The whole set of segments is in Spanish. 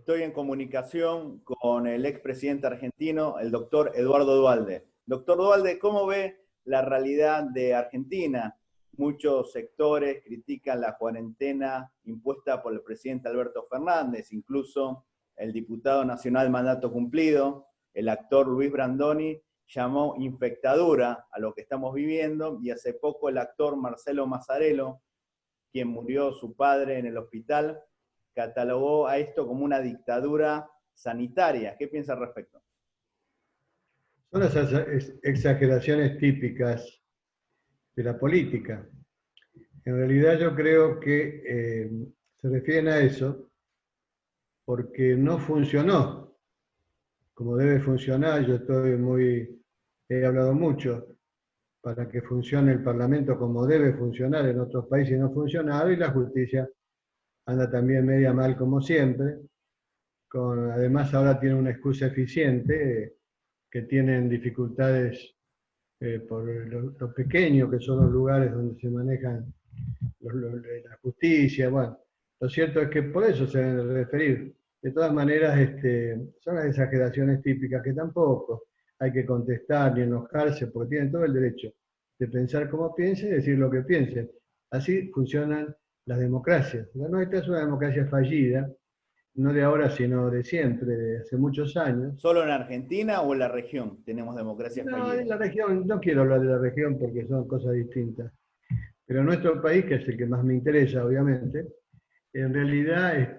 Estoy en comunicación con el expresidente argentino, el doctor Eduardo Duhalde. Doctor Duhalde, ¿cómo ve la realidad de Argentina? Muchos sectores critican la cuarentena impuesta por el presidente Alberto Fernández, incluso el diputado nacional mandato cumplido, el actor Luis Brandoni, llamó infectadura a lo que estamos viviendo, y hace poco el actor Marcelo Mazzarello, quien murió su padre en el hospital, catalogó a esto como una dictadura sanitaria. ¿Qué piensa al respecto? Son las exageraciones típicas de la política. En realidad yo creo que se refieren a eso porque no funcionó como debe funcionar. He hablado mucho para que funcione el Parlamento como debe funcionar. En otros países no ha funcionado y la justicia anda también media mal como siempre. Además ahora tiene una excusa eficiente, que tienen dificultades por lo pequeño que son los lugares donde se manejan la justicia. Bueno, lo cierto es que por eso se deben referir. De todas maneras, son las exageraciones típicas que tampoco hay que contestar ni enojarse, porque tienen todo el derecho de pensar como piensen y decir lo que piensen. Así funcionan las democracias. La nuestra es una democracia fallida, no de ahora, sino de siempre, de hace muchos años. ¿Solo en Argentina o en la región tenemos democracia No, fallida? en la región, no quiero hablar de la región porque son cosas distintas. Pero en nuestro país, que es el que más me interesa, obviamente, en realidad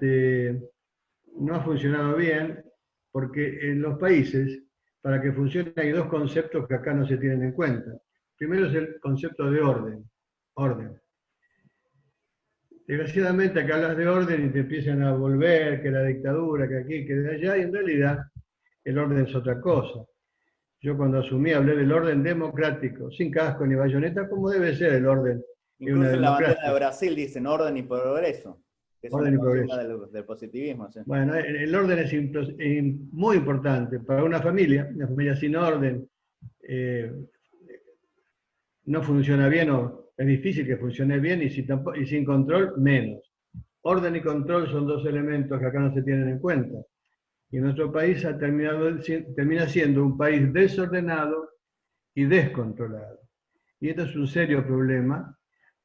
no ha funcionado bien, porque en los países, para que funcione, hay dos conceptos que acá no se tienen en cuenta. Primero es el concepto de orden. Orden. Desgraciadamente acá hablas de orden y te empiezan a volver que la dictadura, que aquí, que de allá, y en realidad el orden es otra cosa. Yo cuando asumí hablé del orden democrático, sin casco ni bayoneta, como debe ser el orden de una Incluso en la bandera de democracia. Brasil dicen orden y progreso, que es una Orden y consigna progreso. del positivismo. ¿Sí? Bueno, el orden es muy importante para una familia sin orden no funciona bien, o es difícil que funcione bien, y sin control menos. Orden y control son dos elementos que acá no se tienen en cuenta. Y nuestro país termina siendo un país desordenado y descontrolado. Y esto es un serio problema,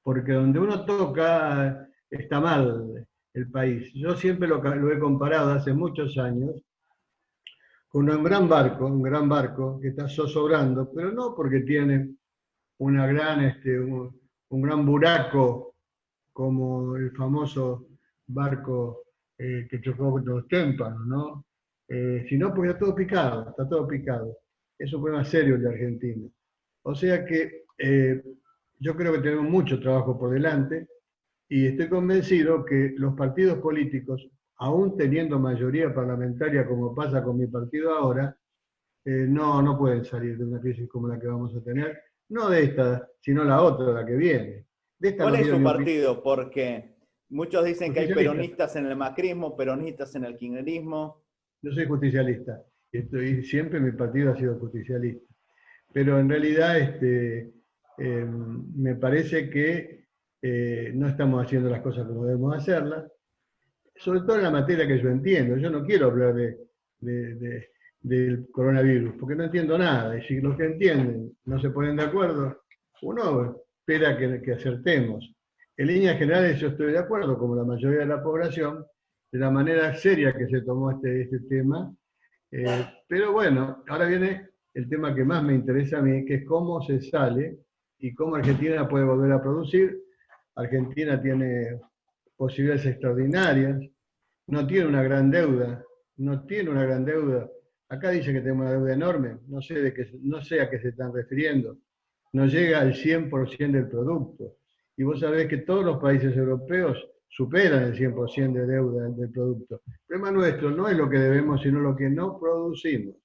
porque donde uno toca está mal el país. Yo siempre lo he comparado hace muchos años con un gran barco que está zozobrando, pero no porque tiene un gran buraco como el famoso barco que chocó contra los témpanos, ¿no? Sino porque está todo picado. Es un problema serio el de Argentina. O sea que yo creo que tenemos mucho trabajo por delante y estoy convencido que los partidos políticos, aún teniendo mayoría parlamentaria como pasa con mi partido ahora, no pueden salir de una crisis como la que vamos a tener, no de esta, sino la otra, la que viene. De esta ¿Cuál no es pido su ni opinión. partido? Porque muchos dicen que hay Justicialista. peronistas en el macrismo, peronistas en el kirchnerismo. Yo soy justicialista. Siempre mi partido ha sido justicialista. Pero en realidad me parece que no estamos haciendo las cosas como debemos hacerlas, sobre todo en la materia que yo entiendo. Yo no quiero hablar del coronavirus, porque no entiendo nada. Y si los que entienden no se ponen de acuerdo, uno espera que acertemos. En líneas generales yo estoy de acuerdo, como la mayoría de la población, de la manera seria que se tomó este tema. Pero bueno, ahora viene el tema que más me interesa a mí, que es cómo se sale y cómo Argentina puede volver a producir. Argentina tiene posibilidades extraordinarias, no tiene una gran deuda, no tiene una gran deuda. Acá dice que tenemos una deuda enorme, no sé a qué se están refiriendo. No llega al 100% del producto. Y vos sabés que todos los países europeos superan el 100% de deuda del producto. El problema nuestro no es lo que debemos, sino lo que no producimos.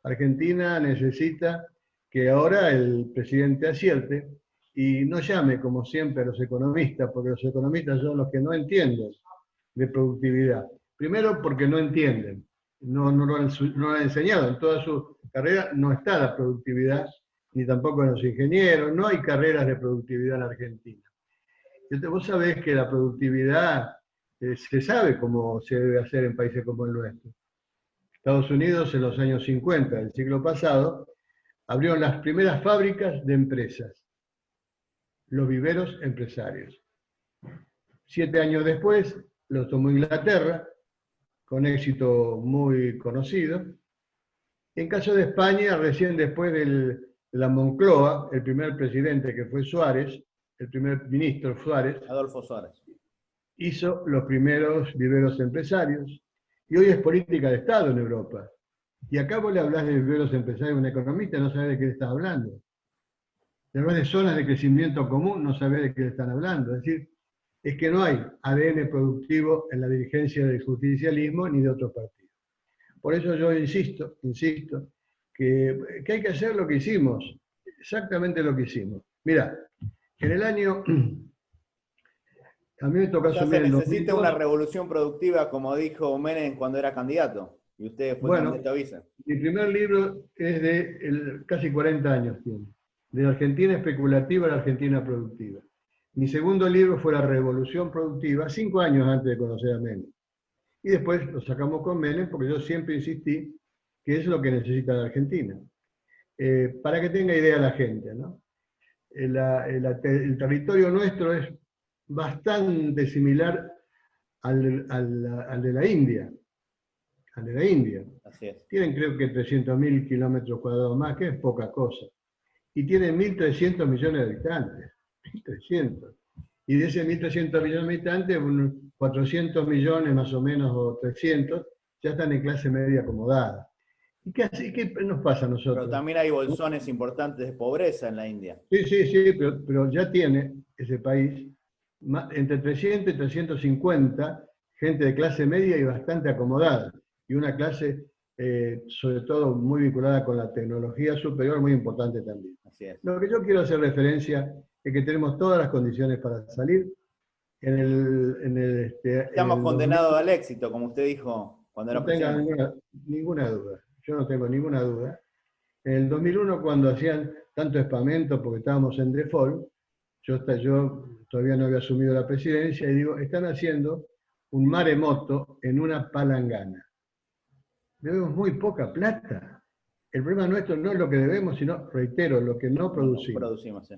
Argentina necesita que ahora el presidente acierte y no llame, como siempre, a los economistas, porque los economistas son los que no entienden de productividad. Primero, porque no entienden, no lo han enseñado. En toda su carrera no está la productividad, ni tampoco en los ingenieros, no hay carreras de productividad en Argentina. Vos sabés que la productividad se sabe cómo se debe hacer en países como el nuestro. Estados Unidos en los años 50 del siglo pasado abrieron las primeras fábricas de empresas, los viveros empresarios. 7 años después los tomó Inglaterra, con éxito muy conocido. En caso de España, recién después de la Moncloa, el primer presidente que fue Suárez, el primer ministro Suárez, Adolfo Suárez, hizo los primeros viveros empresarios, y hoy es política de Estado en Europa. Y acá vos le hablás de viveros empresarios a un economista, no sabe de qué le estás hablando. Le hablas de zonas de crecimiento común, no sabe de qué le están hablando. Es decir, es que no hay ADN productivo en la dirigencia del justicialismo ni de otros partidos. Por eso yo insisto, que hay que hacer lo que hicimos, exactamente lo que hicimos. Mira, en el año... A mí me tocó asumir se en necesita 2002. una revolución productiva, como dijo Menem cuando era candidato, y usted fue candidato a vice. Mi primer libro es de casi 40 años tiene, de la Argentina especulativa a la Argentina productiva. Mi segundo libro fue La Revolución Productiva, 5 años antes de conocer a Menem. Y después lo sacamos con Menem porque yo siempre insistí que es lo que necesita la Argentina. Para que tenga idea la gente, ¿no? El territorio nuestro es bastante similar al de la India. Al de la India. Así es. Tienen creo que 300.000 kilómetros cuadrados más, que es poca cosa. Y tienen 1.300 millones de habitantes. 1.300. Y de ese 1.300 millones de habitantes, unos 400 millones más o menos, o 300, ya están en clase media acomodada. ¿Y qué nos pasa a nosotros? Pero también hay bolsones importantes de pobreza en la India. Sí, pero ya tiene ese país entre 300 y 350 gente de clase media y bastante acomodada. Y una clase, sobre todo, muy vinculada con la tecnología superior, muy importante también. Así es. Lo que yo quiero hacer referencia es que tenemos todas las condiciones para salir. Estamos condenados al éxito, como usted dijo cuando era presidente. No tenga ninguna duda. Yo no tengo ninguna duda. En el 2001, cuando hacían tanto espamento porque estábamos en default, yo todavía no había asumido la presidencia y digo, están haciendo un maremoto en una palangana. Debemos muy poca plata. El problema nuestro no es lo que debemos, sino, reitero, lo que no producimos. Sí.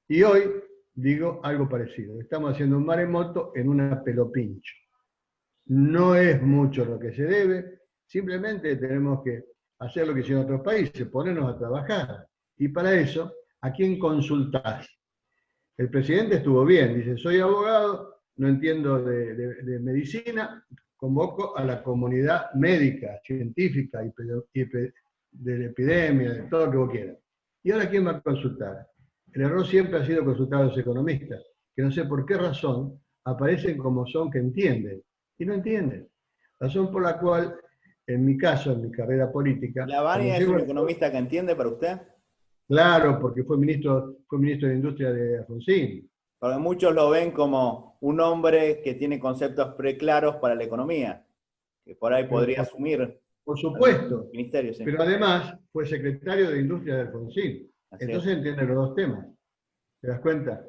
Y hoy digo algo parecido. Estamos haciendo un maremoto en una pelopincho. No es mucho lo que se debe, simplemente tenemos que hacer lo que hicieron otros países, ponernos a trabajar. Y para eso, ¿a quién consultás? El presidente estuvo bien, dice, soy abogado, no entiendo de medicina, convoco a la comunidad médica, científica, de la epidemia, de todo lo que vos quieras. ¿Y ahora quién va a consultar? El error siempre ha sido consultar a los economistas, que no sé por qué razón aparecen como son que entienden, y no entienden. Razón por la cual, en mi caso, en mi carrera política... ¿Lavagna es un economista que entiende para usted? Claro, porque fue ministro de Industria de Alfonsín. Porque muchos lo ven como un hombre que tiene conceptos preclaros para la economía, que por ahí podría asumir. Por supuesto, ministerio, sí. Pero además fue secretario de Industria de Alfonsín. Entonces entiende los dos temas. ¿Te das cuenta?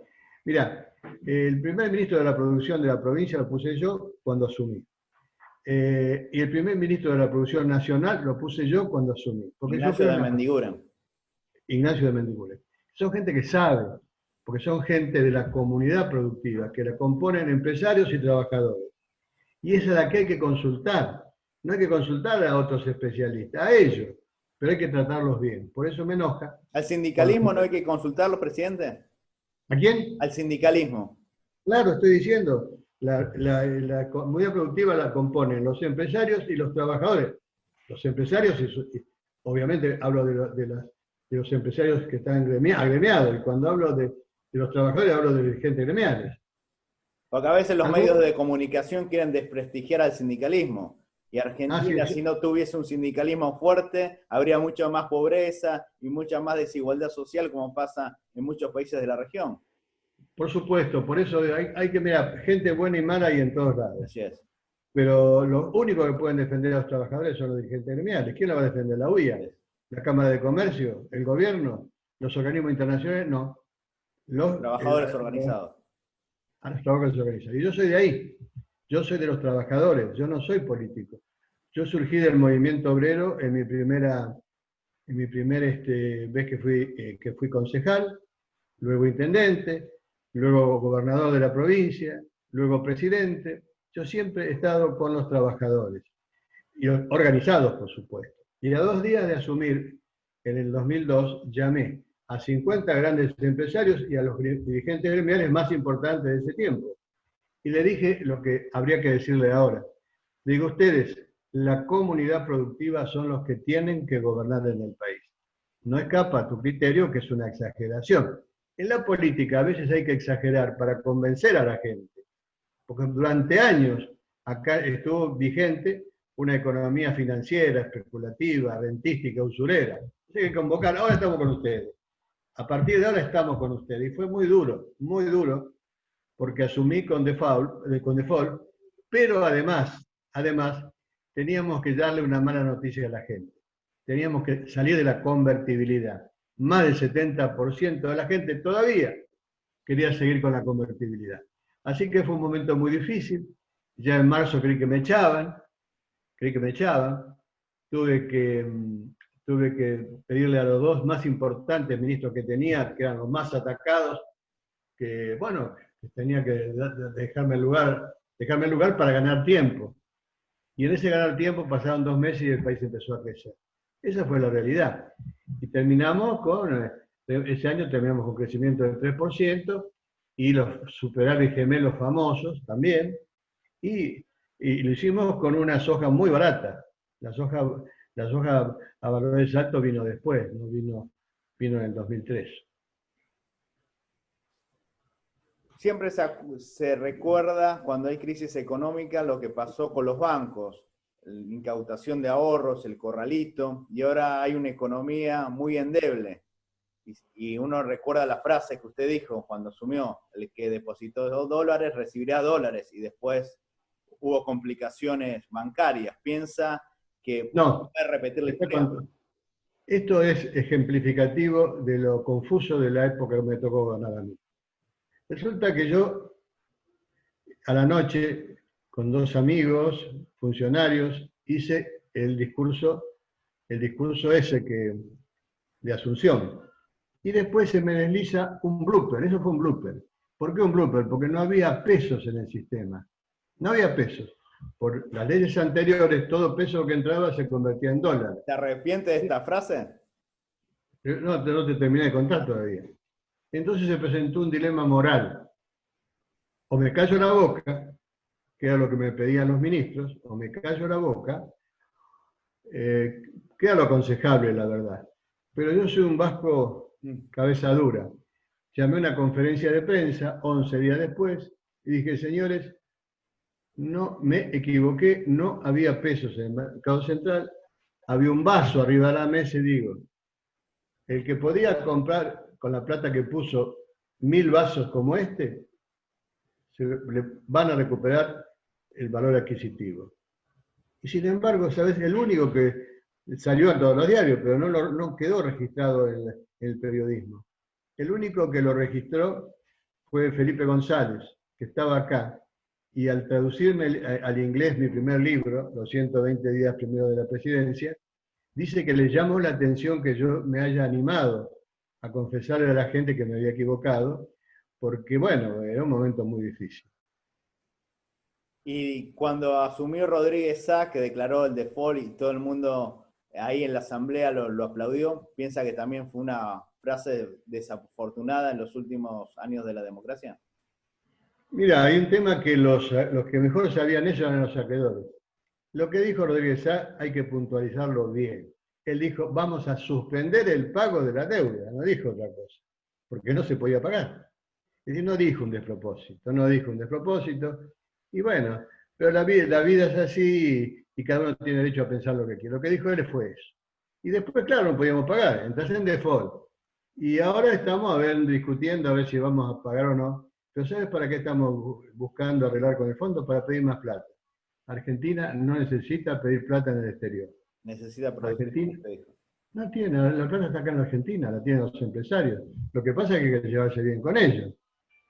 Mira, el primer ministro de la producción de la provincia lo puse yo cuando asumí. Y el primer ministro de la producción nacional lo puse yo cuando asumí. Ignacio de Mendiguren. Ignacio de Mendiguren. Son gente que sabe, porque son gente de la comunidad productiva, que la componen empresarios y trabajadores. Y esa es la que hay que consultar. No hay que consultar a otros especialistas, a ellos, pero hay que tratarlos bien. Por eso me enoja. ¿Al sindicalismo no hay que consultarlo, presidente? ¿A quién? Al sindicalismo. Claro, estoy diciendo, la comunidad productiva la componen los empresarios y los trabajadores. Los empresarios, obviamente hablo de los empresarios que están agremiados, y cuando hablo de los trabajadores hablo de dirigentes gremiales. Porque a veces los medios de comunicación quieren desprestigiar al sindicalismo. Y Argentina, si no tuviese un sindicalismo fuerte, habría mucha más pobreza y mucha más desigualdad social, como pasa en muchos países de la región. Por supuesto, por eso hay que mirar, gente buena y mala hay en todos lados. Así es. Pero los únicos que pueden defender a los trabajadores son los dirigentes gremiales. ¿Quién la va a defender? ¿La UIA? ¿La Cámara de Comercio? ¿El gobierno? ¿Los organismos internacionales? No. Los trabajadores organizados. A los trabajadores organizados. Y yo soy de ahí. Yo soy de los trabajadores, yo no soy político. Yo surgí del movimiento obrero en mi primera vez que fui concejal, luego intendente, luego gobernador de la provincia, luego presidente. Yo siempre he estado con los trabajadores, y organizados, por supuesto. Y a 2 días de asumir, en el 2002, llamé a 50 grandes empresarios y a los dirigentes gremiales más importantes de ese tiempo. Y le dije lo que habría que decirle ahora. Le digo, ustedes, la comunidad productiva son los que tienen que gobernar en el país. No escapa a tu criterio, que es una exageración. En la política a veces hay que exagerar para convencer a la gente, porque durante años acá estuvo vigente una economía financiera, especulativa, rentística, usurera. Hay que convocar, ahora estamos con ustedes. A partir de ahora estamos con ustedes. Y fue muy duro, porque asumí con default, pero además, teníamos que darle una mala noticia a la gente. Teníamos que salir de la convertibilidad. Más del 70% de la gente todavía quería seguir con la convertibilidad. Así que fue un momento muy difícil. Ya en marzo creí que me echaban. Tuve que pedirle a los dos más importantes ministros que tenía, que eran los más atacados, que bueno, tenía que dejarme el lugar para ganar tiempo. Y en ese ganar tiempo pasaron 2 meses y el país empezó a crecer. Esa fue la realidad. Y ese año terminamos con un crecimiento del 3% y los superávit gemelos famosos también. Y lo hicimos con una soja muy barata. La soja a valores altos vino después, no vino en el 2003. Siempre se recuerda cuando hay crisis económica lo que pasó con los bancos, la incautación de ahorros, el corralito, y ahora hay una economía muy endeble. Y uno recuerda la frase que usted dijo cuando asumió, el que depositó $2 recibirá $, y después hubo complicaciones bancarias. ¿Piensa que no, puede repetir la historia? Esto es ejemplificativo de lo confuso de la época que me tocó gobernar a mí. Resulta que yo, a la noche, con 2 amigos, funcionarios, hice el discurso ese de Asunción. Y después se me desliza un blooper, eso fue un blooper. ¿Por qué un blooper? Porque no había pesos en el sistema. No había pesos. Por las leyes anteriores, todo peso que entraba se convertía en dólar. ¿Se arrepiente de esta frase? No te terminé de contar todavía. Entonces se presentó un dilema moral. O me callo la boca, que era lo que me pedían los ministros, o me callo la boca, que era lo aconsejable, la verdad. Pero yo soy un vasco cabeza dura. Llamé a una conferencia de prensa 11 días después y dije, señores, no me equivoqué, no había pesos en el mercado central, había un vaso arriba de la mesa y digo, el que podía comprar con la plata que puso 1000 vasos como este, le van a recuperar el valor adquisitivo. Y sin embargo, ¿sabes? El único que salió a todos los diarios, pero no quedó registrado en el periodismo. El único que lo registró fue Felipe González, que estaba acá, y al traducirme al inglés mi primer libro, Los 120 días primero de la presidencia, dice que le llamó la atención que yo me haya animado a confesarle a la gente que me había equivocado, porque bueno, era un momento muy difícil. Y cuando asumió Rodríguez Sá, que declaró el default y todo el mundo ahí en la asamblea lo aplaudió, ¿piensa que también fue una frase desafortunada en los últimos años de la democracia? Mira, hay un tema que los que mejor sabían eso eran los acreedores. Lo que dijo Rodríguez Sá hay que puntualizarlo bien. Él dijo, vamos a suspender el pago de la deuda, no dijo otra cosa, porque no se podía pagar. Es decir, no dijo un despropósito. Y bueno, pero la vida es así y cada uno tiene derecho a pensar lo que quiere. Lo que dijo él fue eso. Y después, claro, no podíamos pagar, entonces en default. Y ahora estamos discutiendo a ver si vamos a pagar o no. Pero ¿sabes para qué estamos buscando arreglar con el fondo? Para pedir más plata. Argentina no necesita pedir plata en el exterior. Necesita producir. Argentina no tiene, la plata está acá en la Argentina, la tienen los empresarios. Lo que pasa es que hay que llevarse bien con ellos,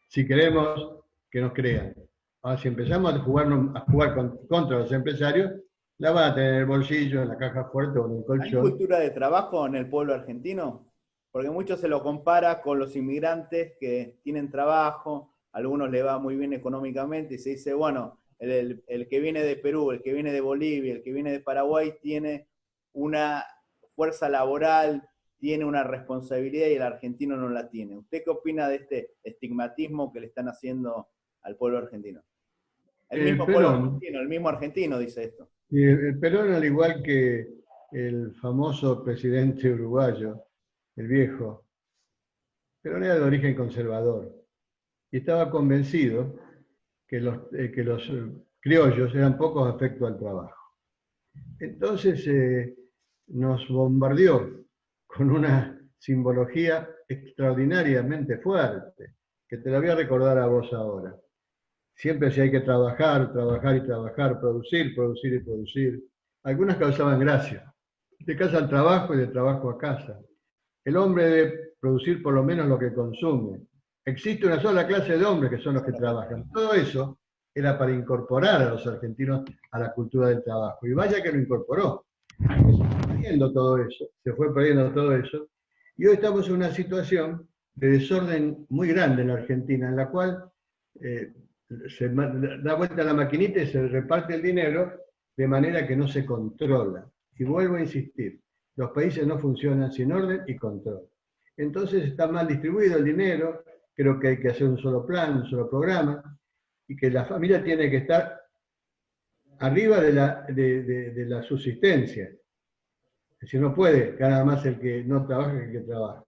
si queremos que nos crean. Ahora, si empezamos a jugar contra los empresarios, la van a tener en el bolsillo, en la caja fuerte o en el ¿Hay colchón. cultura de trabajo en el pueblo argentino? Porque mucho se lo compara con los inmigrantes que tienen trabajo, a algunos le va muy bien económicamente y se dice, bueno, el que viene de Perú, el que viene de Bolivia, el que viene de Paraguay tiene una fuerza laboral, tiene una responsabilidad y el argentino no la tiene. ¿Usted qué opina de este estigmatismo que le están haciendo al pueblo argentino? El El mismo pueblo Perón, argentino, el mismo argentino dice esto. el Perón, al igual que el famoso presidente uruguayo, el viejo, Perón era de origen conservador y estaba convencido que los criollos eran pocos afectos al trabajo. Entonces nos bombardeó con una simbología extraordinariamente fuerte, que te la voy a recordar a vos ahora. Siempre si hay que trabajar, trabajar y trabajar, producir, producir y producir. Algunas causaban gracia. De casa al trabajo y de trabajo a casa. El hombre debe producir por lo menos lo que consume. Existe una sola clase de hombres que son los que trabajan. Todo eso era para incorporar a los argentinos a la cultura del trabajo. Y vaya que lo incorporó. Se fue perdiendo todo eso, se fue perdiendo todo eso. Y hoy estamos en una situación de desorden muy grande en la Argentina, en la cual se da vuelta la maquinita y se reparte el dinero de manera que no se controla. Y vuelvo a insistir, los países no funcionan sin orden y control. Entonces está mal distribuido el dinero, creo que hay que hacer un solo plan, un solo programa, y que la familia tiene que estar arriba de la subsistencia. Es decir, no puede ganar más el que no trabaja que el que trabaja.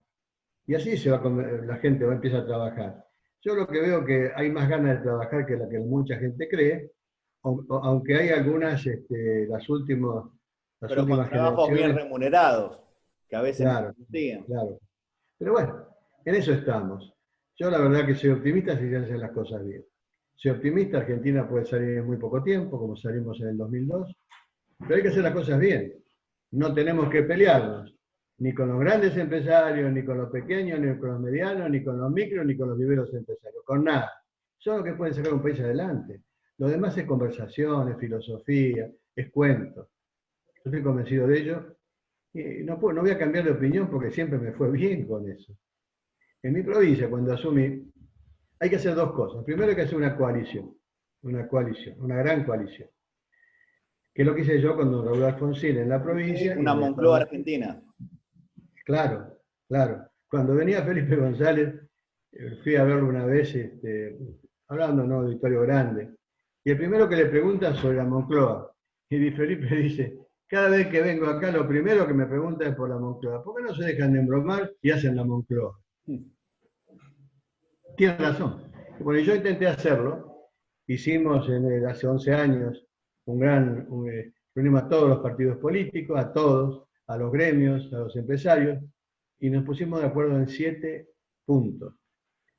Y así la gente va a empezar a trabajar. Yo lo que veo que hay más ganas de trabajar que la que mucha gente cree, aunque hay algunas, las Pero con últimas trabajos bien generaciones, remunerados, que a veces no se claro, consiguen. claro. Pero bueno, en eso estamos. Yo la verdad que soy optimista si se hacen las cosas bien. Soy optimista, Argentina puede salir en muy poco tiempo, como salimos en el 2002, pero hay que hacer las cosas bien. No tenemos que pelearnos, ni con los grandes empresarios, ni con los pequeños, ni con los medianos, ni con los micros, ni con los viveros empresarios, con nada. Son los que pueden sacar un país adelante. Lo demás es conversación, es filosofía, es cuento. Yo estoy convencido de ello y no voy a cambiar de opinión porque siempre me fue bien con eso. En mi provincia, cuando asumí, hay que hacer dos cosas. Primero hay que hacer una coalición, una gran coalición, que es lo que hice yo con don Raúl Alfonsín en la provincia y Una en el Moncloa Parlamento. argentina. Claro, claro. Cuando venía Felipe González, fui a verlo una vez, hablando en un auditorio grande, y el primero que le pregunta sobre la Moncloa, y Felipe dice, cada vez que vengo acá, lo primero que me pregunta es por la Moncloa. ¿Por qué no se dejan de embromar y hacen la Moncloa? Tiene razón. Bueno, yo intenté hacerlo. Hicimos hace 11 años reunimos a todos los partidos políticos, a todos, a los gremios, a los empresarios, y nos pusimos de acuerdo en 7 puntos.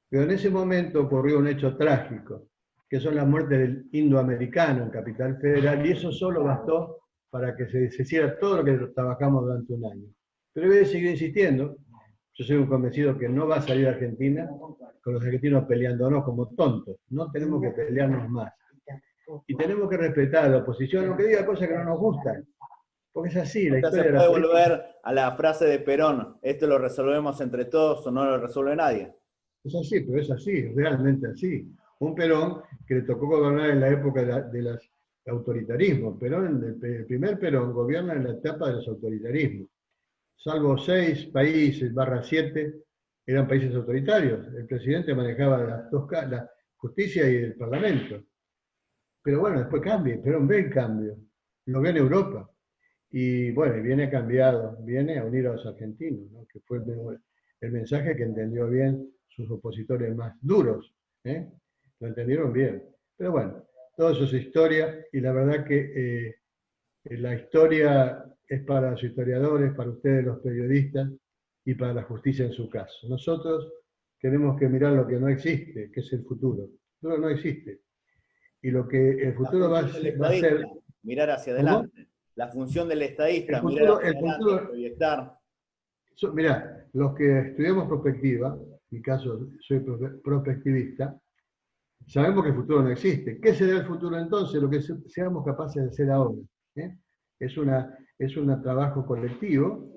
Pero en ese momento ocurrió un hecho trágico, que son las muertes del indoamericano en Capital Federal, y eso solo bastó para que se hiciera todo lo que trabajamos durante un año. Pero voy a seguir insistiendo. Yo soy un convencido que no va a salir Argentina con los argentinos peleándonos como tontos. No tenemos que pelearnos más. Y tenemos que respetar a la oposición, aunque diga cosas que no nos gustan. Porque es así, la O sea, se historia de la puede política volver a la frase de Perón, esto lo resolvemos entre todos o no lo resuelve nadie. es así, pero es así, es realmente así. Un Perón que le tocó gobernar en la época de los autoritarismos. Perón, el primer Perón gobierna en la etapa de los autoritarismos. Salvo 6 países, /7, eran países autoritarios. El presidente manejaba la justicia y el parlamento. Pero bueno, después cambia, Perón ve el cambio, lo ve en Europa. Y bueno, viene cambiado, viene a unir a los argentinos, ¿no? Que fue el mensaje que entendió bien sus opositores más duros. ¿Eh? Lo entendieron bien. Pero bueno, todo eso es historia y la verdad que la historia es para los historiadores, para ustedes los periodistas y para la justicia en su caso. Nosotros tenemos que mirar lo que no existe, que es el futuro. El futuro no existe. Y lo que el La futuro función del va a estadista, ser... mirar hacia ¿Cómo? adelante. La función del estadista, El mirar futuro, hacia adelante, proyectar. mirá, los que estudiamos prospectiva, en mi caso soy prospectivista, Sabemos que el futuro no existe. ¿Qué será el futuro entonces? Lo que seamos capaces de hacer ahora. ¿Eh? Es un trabajo colectivo.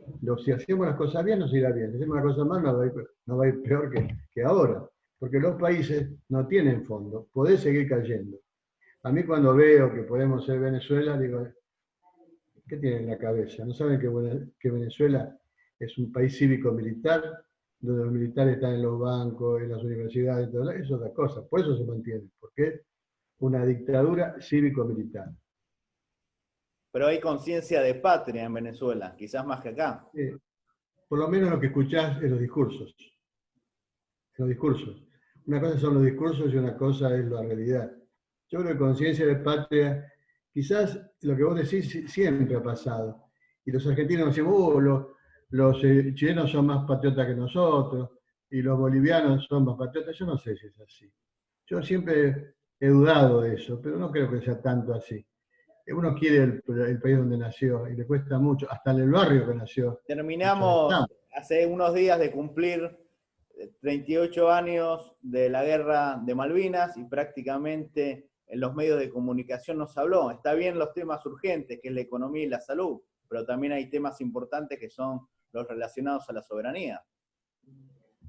Si hacemos las cosas bien, nos irá bien. Si hacemos las cosas mal, nos va a ir peor que ahora. Porque los países no tienen fondo. Podés seguir cayendo. A mí cuando veo que podemos ser Venezuela, digo, ¿qué tienen en la cabeza? ¿No saben que Venezuela es un país cívico-militar, donde los militares están en los bancos, en las universidades, todo eso es otra cosa? Por eso se mantiene, porque es una dictadura cívico-militar. Pero hay conciencia de patria en Venezuela, quizás más que acá. Por lo menos lo que escuchás en los discursos. En los discursos. Una cosa son los discursos y una cosa es la realidad. Yo creo que conciencia de patria, quizás lo que vos decís siempre ha pasado. Y los argentinos decimos, los chilenos son más patriotas que nosotros, y los bolivianos son más patriotas. Yo no sé si es así. Yo siempre he dudado de eso, pero no creo que sea tanto así. Uno quiere el país donde nació y le cuesta mucho, hasta en el barrio que nació. Terminamos hace unos días de cumplir 38 años de la guerra de Malvinas y prácticamente en los medios de comunicación nos habló. Está bien los temas urgentes, que es la economía y la salud, pero también hay temas importantes que son los relacionados a la soberanía.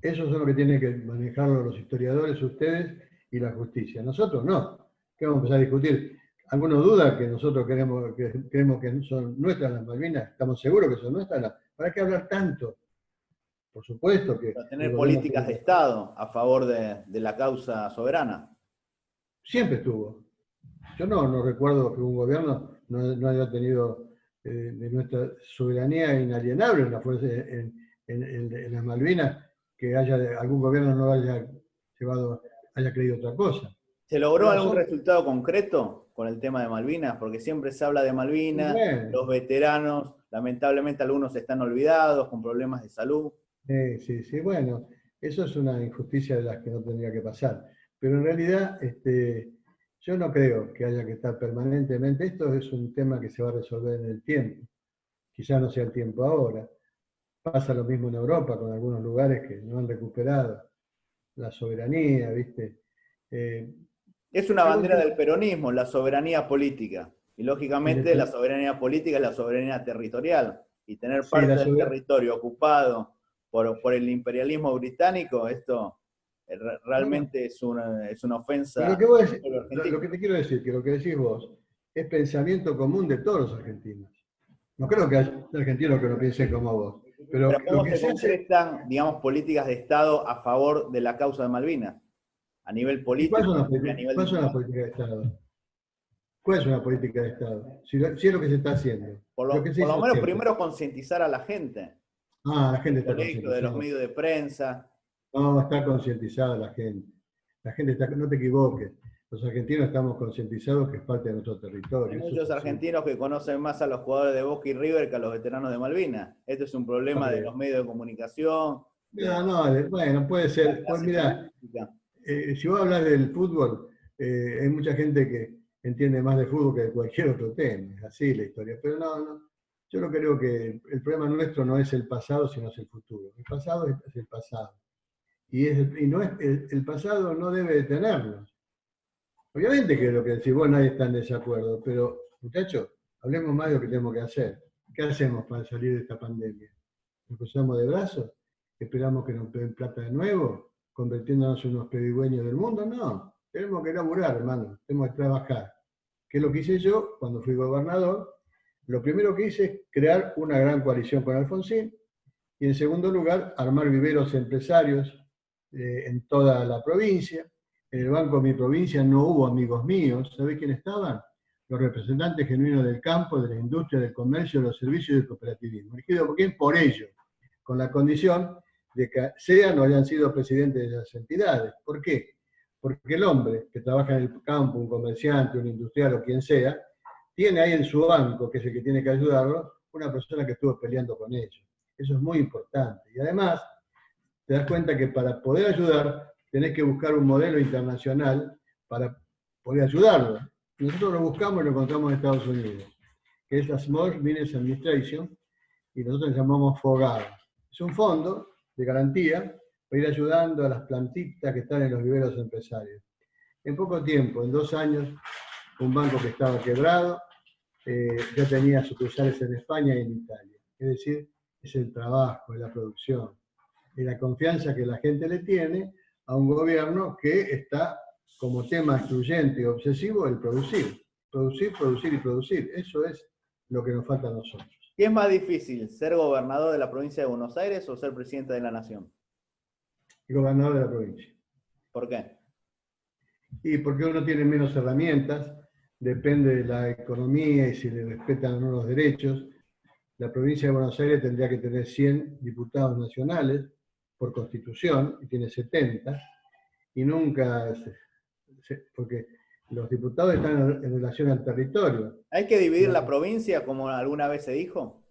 Esos son los que tienen que manejarlo los historiadores, ustedes y la justicia. Nosotros no. ¿Qué vamos a empezar a discutir? ¿Alguno duda que nosotros creemos que son nuestras las Malvinas? ¿Estamos seguros que son nuestras? ¿Para qué hablar tanto? Por supuesto que... Para tener políticas de Estado a favor de la causa soberana. Siempre estuvo. Yo no recuerdo que un gobierno no haya tenido de nuestra soberanía inalienable en, la fuerza, en las Malvinas, que algún gobierno no haya creído otra cosa. ¿Se logró algún resultado concreto con el tema de Malvinas? Porque siempre se habla de Malvinas, los veteranos, lamentablemente algunos están olvidados, con problemas de salud. Sí, bueno, eso es una injusticia de las que no tendría que pasar. Pero en realidad, yo no creo que haya que estar permanentemente. Esto es un tema que se va a resolver en el tiempo. Quizá no sea el tiempo ahora. Pasa lo mismo en Europa, con algunos lugares que no han recuperado la soberanía, ¿viste? Es una bandera del peronismo, la soberanía política. Y lógicamente la soberanía política es la soberanía territorial. Y tener parte del territorio ocupado por el imperialismo británico, esto realmente es una ofensa. Lo que te quiero decir, que lo que decís vos, es pensamiento común de todos los argentinos. No creo que haya argentinos que no piensen como vos. Pero ¿cómo se concretan, digamos, políticas de Estado a favor de la causa de Malvinas? A nivel político. ¿Cuál son las políticas de Estado? ¿Cuál es una política de Estado? Si es lo que se está haciendo. Por lo menos primero concientizar a la gente. La gente está concientizada. De los medios de prensa. No, está concientizada la gente. La gente está, no te equivoques. Los argentinos estamos concientizados que es parte de nuestro territorio. Hay muchos argentinos que conocen más a los jugadores de Boca y River que a los veteranos de Malvinas. Este es un problema de los medios de comunicación. Bueno, puede ser. Pues mira, si vos hablas del fútbol, hay mucha gente que entiende más de fútbol que de cualquier otro tema. Es así la historia. Pero no. Yo no creo que el problema nuestro no es el pasado, sino es el futuro. El pasado es el pasado. El pasado no debe detenernos. Obviamente que lo que decís vos nadie está en desacuerdo, pero muchachos, hablemos más de lo que tenemos que hacer. ¿Qué hacemos para salir de esta pandemia? ¿Nos cruzamos de brazos? ¿Esperamos que nos den plata de nuevo? ¿Convirtiéndonos en unos pedigüeños del mundo? No, tenemos que laburar, hermano, tenemos que trabajar. ¿Qué es lo que hice yo cuando fui gobernador? Lo primero que hice es crear una gran coalición con Alfonsín y en segundo lugar armar viveros empresarios en toda la provincia. En el Banco de mi provincia no hubo amigos míos. ¿Sabés quiénes estaban? Los representantes genuinos del campo, de la industria, del comercio, de los servicios y del cooperativismo. Elegido por quién? Por ellos, con la condición de que sean o hayan sido presidentes de las entidades. ¿Por qué? Porque el hombre que trabaja en el campo, un comerciante, un industrial o quien sea, tiene ahí en su banco, que es el que tiene que ayudarlo, una persona que estuvo peleando con ellos. Eso es muy importante. Y además, te das cuenta que para poder ayudar, tenés que buscar un modelo internacional para poder ayudarlo. Nosotros lo buscamos y lo encontramos en Estados Unidos, que es la Small Business Administration, y nosotros le llamamos FOGAD. Es un fondo de garantía para ir ayudando a las plantitas que están en los viveros empresarios. En poco tiempo, en 2 años, un banco que estaba quebrado, ya tenía sucursales en España y en Italia. Es decir, es el trabajo, es la producción, es la confianza que la gente le tiene a un gobierno que está como tema excluyente y obsesivo el producir. Producir, producir y producir. Eso es lo que nos falta a nosotros. ¿Qué es más difícil, ser gobernador de la provincia de Buenos Aires o ser presidente de la Nación? El gobernador de la provincia. ¿Por qué? Y porque uno tiene menos herramientas, depende de la economía y si le respetan o no los derechos. La provincia de Buenos Aires tendría que tener 100 diputados nacionales por constitución, y tiene 70, y nunca, porque los diputados están en relación al territorio. ¿Hay que dividir la provincia como alguna vez se dijo?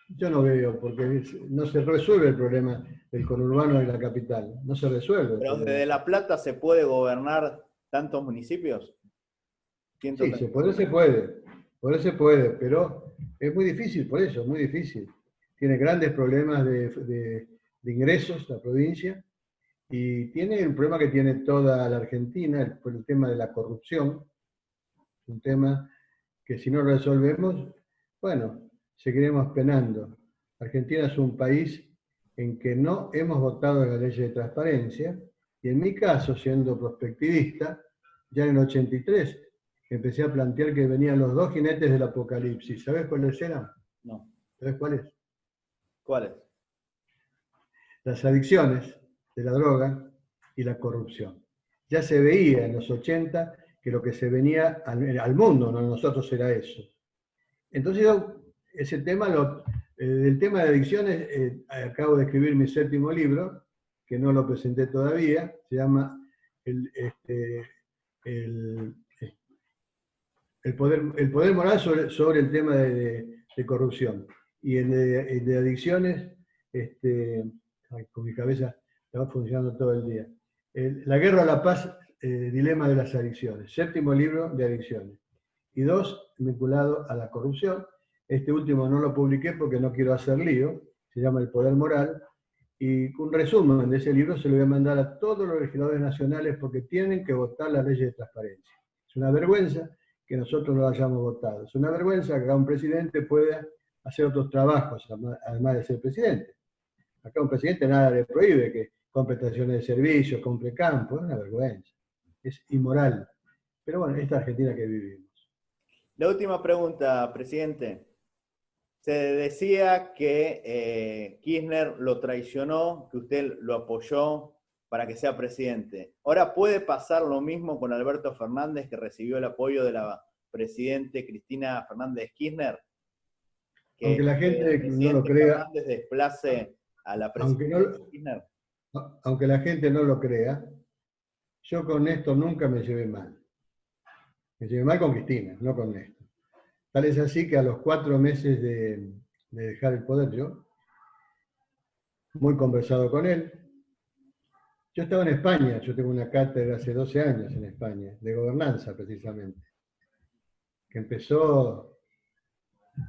Yo no veo, porque no se resuelve el problema del conurbano y la capital, no se resuelve el Pero problema. desde La Plata se puede gobernar tantos municipios. Sí, poder se puede, pero es muy difícil por eso, muy difícil. Tiene grandes problemas de ingresos la provincia y tiene el problema que tiene toda la Argentina, el tema de la corrupción, un tema que si no resolvemos, bueno, seguiremos penando. Argentina es un país en que no hemos votado en la ley de transparencia y en mi caso, siendo prospectivista, ya en el 83 empecé a plantear que venían los 2 jinetes del apocalipsis. ¿Sabes cuáles eran? No. ¿Sabes cuáles? ¿Cuáles? Las adicciones de la droga y la corrupción. Ya se veía en los 80 que lo que se venía al mundo, no a nosotros, era eso. Entonces yo, ese tema, del tema de adicciones, acabo de escribir mi 7º libro, que no lo presenté todavía, se llama el poder moral sobre el tema de corrupción. Y el de adicciones, con mi cabeza estaba funcionando todo el día. La guerra a la paz, dilema de las adicciones. 7º libro de adicciones. Y 2, vinculado a la corrupción. Este último no lo publiqué porque no quiero hacer lío. Se llama El poder moral. Y un resumen de ese libro se lo voy a mandar a todos los legisladores nacionales porque tienen que votar la ley de transparencia. Es una vergüenza que nosotros no lo hayamos votado. Es una vergüenza que acá un presidente pueda hacer otros trabajos, además de ser presidente. Acá un presidente nada le prohíbe que compre estaciones de servicio, compre campo, es una vergüenza. Es inmoral. Pero bueno, esta Argentina que vivimos. La última pregunta, presidente. Se decía que Kirchner lo traicionó, que usted lo apoyó para que sea presidente. Ahora, ¿puede pasar lo mismo con Alberto Fernández, que recibió el apoyo de la presidente Cristina Fernández Kirchner? Que aunque la gente el no lo presidente crea, Fernández desplace a la aunque, presidenta Kirchner. aunque la gente no lo crea, yo con Néstor nunca me llevé mal. Me llevé mal con Cristina, no con Néstor. Tal es así que a los 4 meses de dejar el poder yo, muy conversado con él, yo estaba en España, yo tengo una cátedra hace 12 años en España, de gobernanza precisamente, que empezó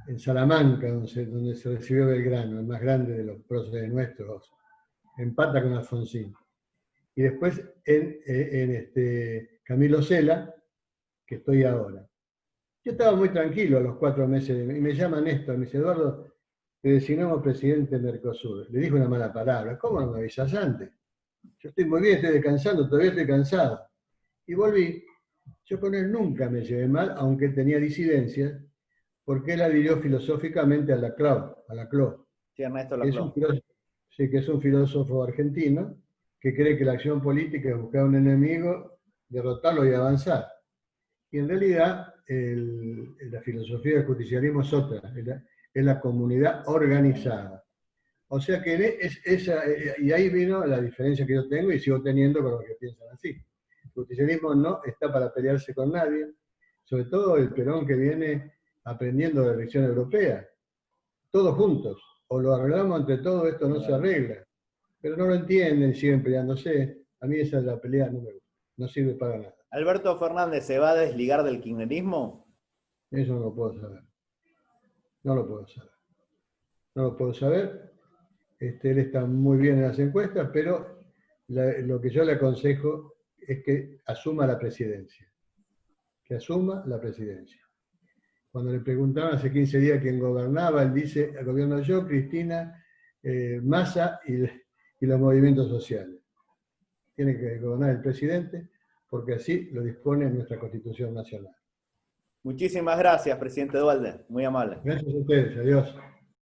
en Salamanca, donde se recibió Belgrano, el más grande de los próceres nuestros, empata con Alfonsín. Y después en Camilo Cela, que estoy ahora. Yo estaba muy tranquilo a los 4 meses, y me llama Néstor, me dice, Eduardo, te designamos presidente de Mercosur. Le dije una mala palabra, ¿cómo no me avisas antes? Yo estoy muy bien, estoy descansando, todavía estoy cansado. Y volví. Yo con él nunca me llevé mal, aunque tenía disidencias, porque él adhirió filosóficamente a Laclau. Sí, Ernesto Que es Laclau. que es un filósofo argentino que cree que la acción política es buscar un enemigo, derrotarlo y avanzar. Y en realidad la filosofía del justicialismo es otra, es la comunidad organizada. O sea que y ahí vino la diferencia que yo tengo y sigo teniendo con los que piensan así. El justicialismo no está para pelearse con nadie, sobre todo el Perón que viene aprendiendo de la elección europea. Todos juntos, o lo arreglamos entre todos, esto no se arregla. Pero no lo entienden, siguen peleándose. A mí esa es la pelea, no me gusta, no sirve para nada. ¿Alberto Fernández se va a desligar del kirchnerismo? Eso no lo puedo saber. No lo puedo saber. No lo puedo saber. Él está muy bien en las encuestas, pero lo que yo le aconsejo es que asuma la presidencia. Que asuma la presidencia. Cuando le preguntaron hace 15 días quién gobernaba, él dice, el gobierno yo, Cristina, Massa y los movimientos sociales. Tiene que gobernar el presidente porque así lo dispone nuestra Constitución Nacional. Muchísimas gracias, presidente Duhalde. Muy amable. Gracias a ustedes. Adiós.